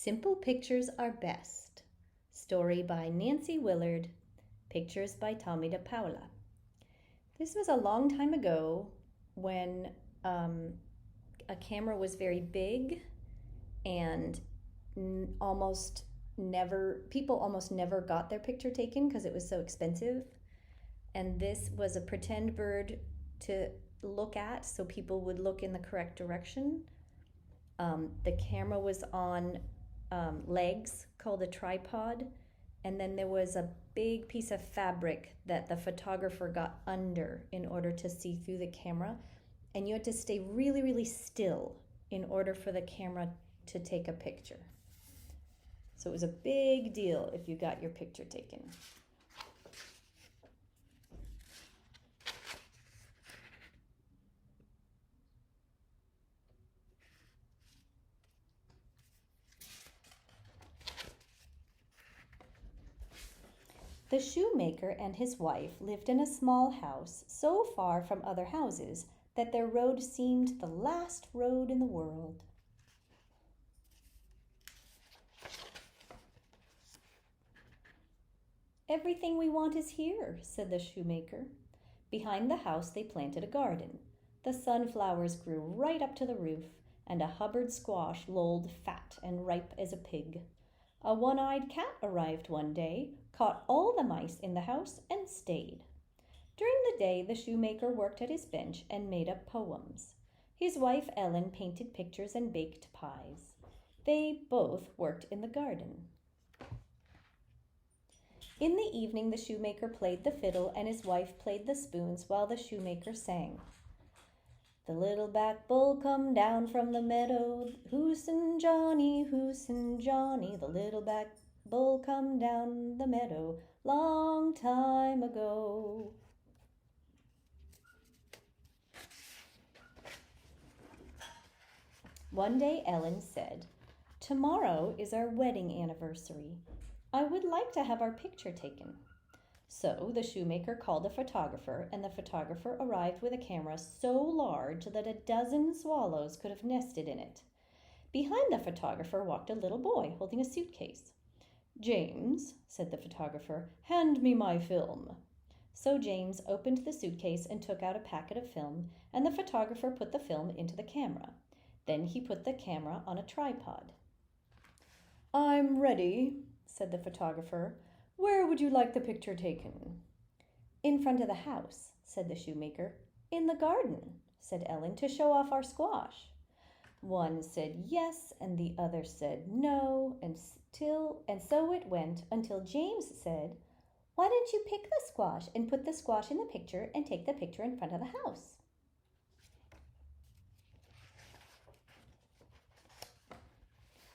Simple Pictures Are Best. Story by Nancy Willard. Pictures by Tommy de Paula. This was a long time ago when a camera was very big and people almost never got their picture taken because it was so expensive. And this was a pretend bird to look at so people would look in the correct direction. The camera was on legs called a tripod, and then there was a big piece of fabric that the photographer got under in order to see through the camera, and you had to stay really, really still in order for the camera to take a picture. So it was a big deal if you got your picture taken. The shoemaker and his wife lived in a small house so far from other houses that their road seemed the last road in the world. "Everything we want is here," said the shoemaker. Behind the house they planted a garden. The sunflowers grew right up to the roof, and a Hubbard squash lolled fat and ripe as a pig. A one-eyed cat arrived one day, caught all the mice in the house, and stayed. During the day, the shoemaker worked at his bench and made up poems. His wife Ellen painted pictures and baked pies. They both worked in the garden. In the evening, the shoemaker played the fiddle and his wife played the spoons while the shoemaker sang. "The little black bull come down from the meadow, Hoosin' Johnny, the little black bull come down the meadow, long time ago." One day Ellen said, "Tomorrow is our wedding anniversary. I would like to have our picture taken." So the shoemaker called a photographer, and the photographer arrived with a camera so large that a dozen swallows could have nested in it. Behind the photographer walked a little boy holding a suitcase. "James," said the photographer, "hand me my film." So James opened the suitcase and took out a packet of film, and the photographer put the film into the camera. Then he put the camera on a tripod. "I'm ready," said the photographer. "Where would you like the picture taken?" "In front of the house," said the shoemaker. "In the garden," said Ellen, "to show off our squash." One said yes, and the other said no, and so it went until James said, "Why don't you pick the squash and put the squash in the picture and take the picture in front of the house?"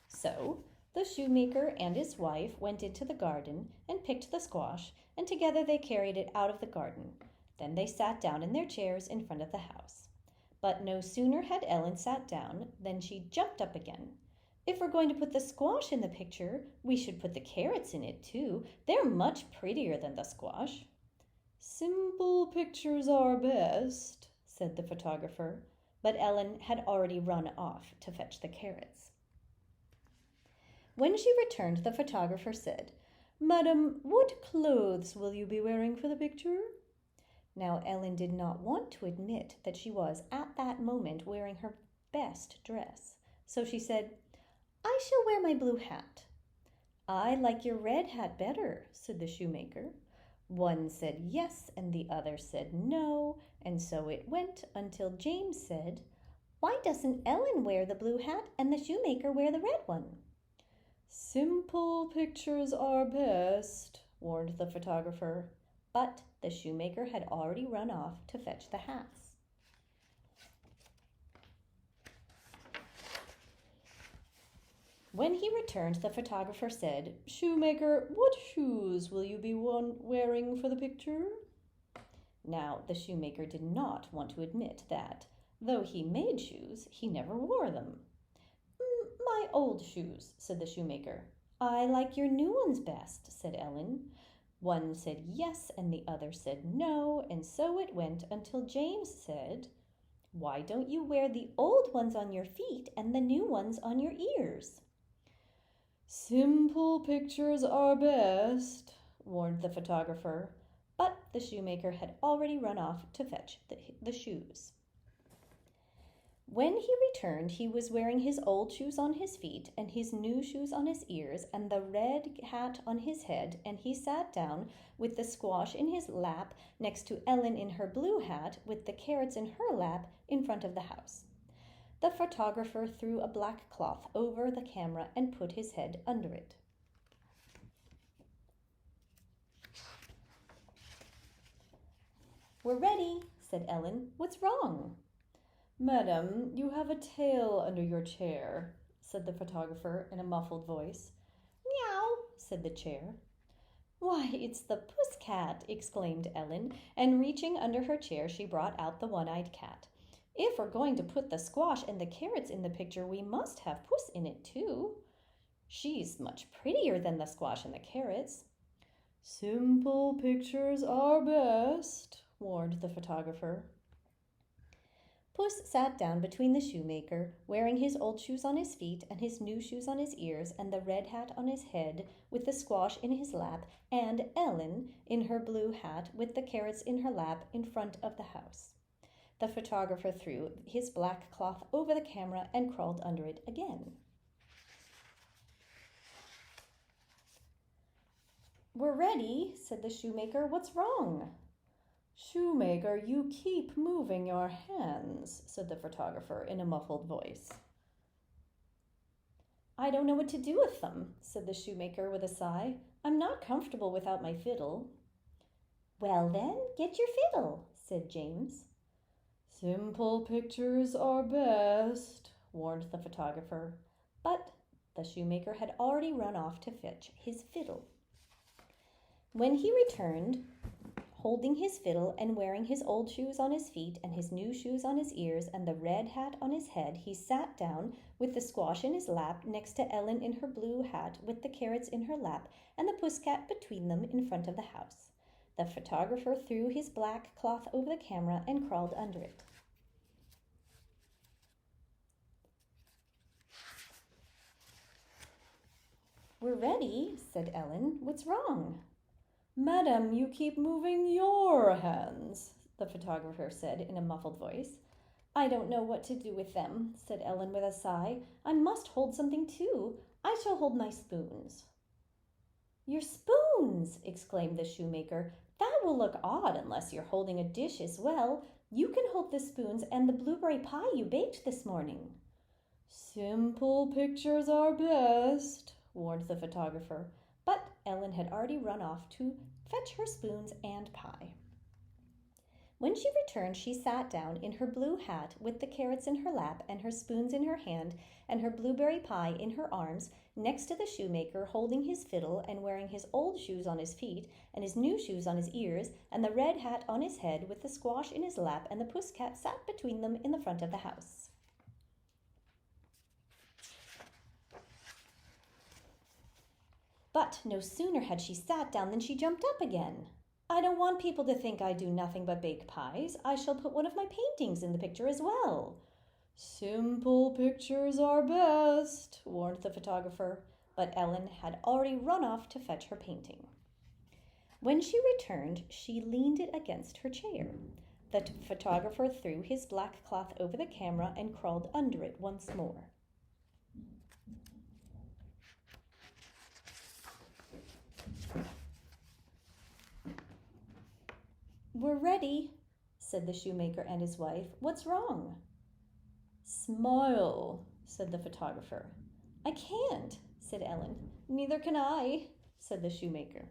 So the shoemaker and his wife went into the garden and picked the squash, and together they carried it out of the garden. Then they sat down in their chairs in front of the house. But no sooner had Ellen sat down than she jumped up again. "If we're going to put the squash in the picture, we should put the carrots in it too. They're much prettier than the squash." "Simple pictures are best," said the photographer, but Ellen had already run off to fetch the carrots. When she returned, the photographer said, "Madam, what clothes will you be wearing for the picture?" Now Ellen did not want to admit that she was at that moment wearing her best dress. So she said, "I shall wear my blue hat." "I like your red hat better," said the shoemaker. One said yes, and the other said no, and so it went until James said, "Why doesn't Ellen wear the blue hat and the shoemaker wear the red one?" "Simple pictures are best," warned the photographer, but the shoemaker had already run off to fetch the hats. When he returned, the photographer said, "Shoemaker, what shoes will you be wearing for the picture?" Now the shoemaker did not want to admit that, though he made shoes, he never wore them. "My old shoes," said the shoemaker. "I like your new ones best," said Ellen. One said yes, and the other said no, and so it went until James said, "Why don't you wear the old ones on your feet and the new ones on your ears?" Simple pictures are best, warned the photographer, but the shoemaker had already run off to fetch the shoes. When he returned, he was wearing his old shoes on his feet and his new shoes on his ears and the red hat on his head, and he sat down with the squash in his lap next to Ellen in her blue hat with the carrots in her lap in front of the house. The photographer threw a black cloth over the camera and put his head under it. "We're ready," said Ellen. "What's wrong?" "Madam, you have a tail under your chair," said the photographer in a muffled voice. "Meow," said the chair. "Why, it's the puss cat," exclaimed Ellen, and reaching under her chair she brought out the one-eyed cat. "If we're going to put the squash and the carrots in the picture, we must have Puss in it too. She's much prettier than the squash and the carrots." "Simple pictures are best," warned the photographer. Puss sat down between the shoemaker, wearing his old shoes on his feet and his new shoes on his ears and the red hat on his head with the squash in his lap, and Ellen in her blue hat with the carrots in her lap in front of the house. The photographer threw his black cloth over the camera and crawled under it again. "We're ready," said the shoemaker. "What's wrong?" "Shoemaker, you keep moving your hands," said the photographer in a muffled voice. "I don't know what to do with them," said the shoemaker with a sigh. "I'm not comfortable without my fiddle." "Well then, get your fiddle," said James. "Simple pictures are best," warned the photographer, but the shoemaker had already run off to fetch his fiddle. When he returned, holding his fiddle and wearing his old shoes on his feet and his new shoes on his ears and the red hat on his head, he sat down with the squash in his lap next to Ellen in her blue hat with the carrots in her lap and the pusscat between them in front of the house. The photographer threw his black cloth over the camera and crawled under it. "We're ready," said Ellen. "What's wrong?" "Madam, you keep moving your hands," the photographer said in a muffled voice. "I don't know what to do with them," said Ellen with a sigh. "I must hold something too. I shall hold my spoons." "Your spoons!" exclaimed the shoemaker. "That will look odd unless you're holding a dish as well. You can hold the spoons and the blueberry pie you baked this morning." "Simple pictures are best," warned the photographer, but Ellen had already run off to fetch her spoons and pie. When she returned, she sat down in her blue hat with the carrots in her lap and her spoons in her hand and her blueberry pie in her arms next to the shoemaker, holding his fiddle and wearing his old shoes on his feet and his new shoes on his ears and the red hat on his head with the squash in his lap, and the pusscat sat between them in the front of the house. But no sooner had she sat down than she jumped up again. "I don't want people to think I do nothing but bake pies. I shall put one of my paintings in the picture as well." "Simple pictures are best," warned the photographer, but Ellen had already run off to fetch her painting. When she returned, she leaned it against her chair. The photographer threw his black cloth over the camera and crawled under it once more. "We're ready," said the shoemaker and his wife. "What's wrong?" "Smile," said the photographer. "I can't," said Ellen. "Neither can I," said the shoemaker.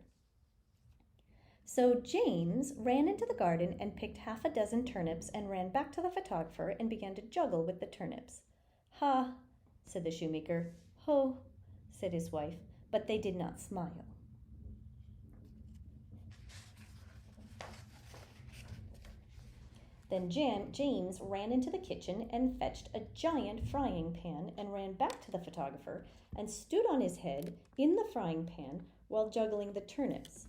So James ran into the garden and picked half a dozen turnips and ran back to the photographer and began to juggle with the turnips. "Ha," said the shoemaker. "Ho," said his wife, but they did not smile. Then James ran into the kitchen and fetched a giant frying pan and ran back to the photographer and stood on his head in the frying pan while juggling the turnips.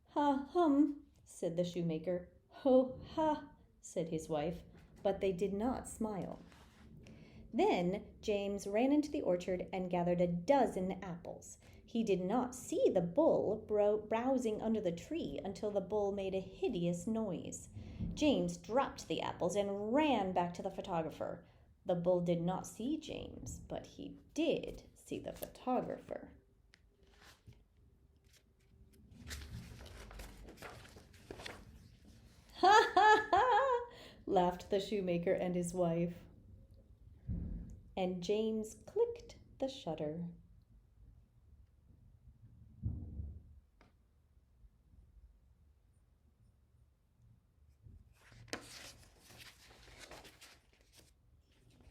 "Ha, hum," said the shoemaker. "Ho, ha," said his wife, but they did not smile. Then James ran into the orchard and gathered a dozen apples. He did not see the bull browsing under the tree until the bull made a hideous noise. James dropped the apples and ran back to the photographer. The bull did not see James, but he did see the photographer. "Ha ha ha!" laughed the shoemaker and his wife. And James clicked the shutter.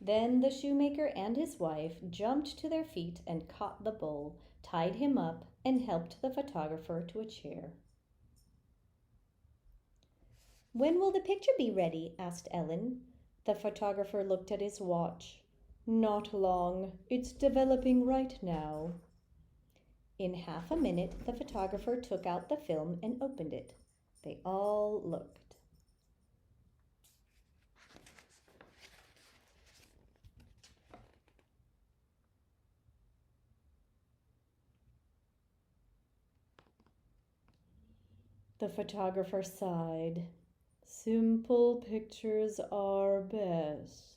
Then the shoemaker and his wife jumped to their feet and caught the bull, tied him up, and helped the photographer to a chair. "When will the picture be ready?" asked Ellen. The photographer looked at his watch. "Not long. It's developing right now." In half a minute, the photographer took out the film and opened it. They all looked. The photographer sighed. "Simple pictures are best."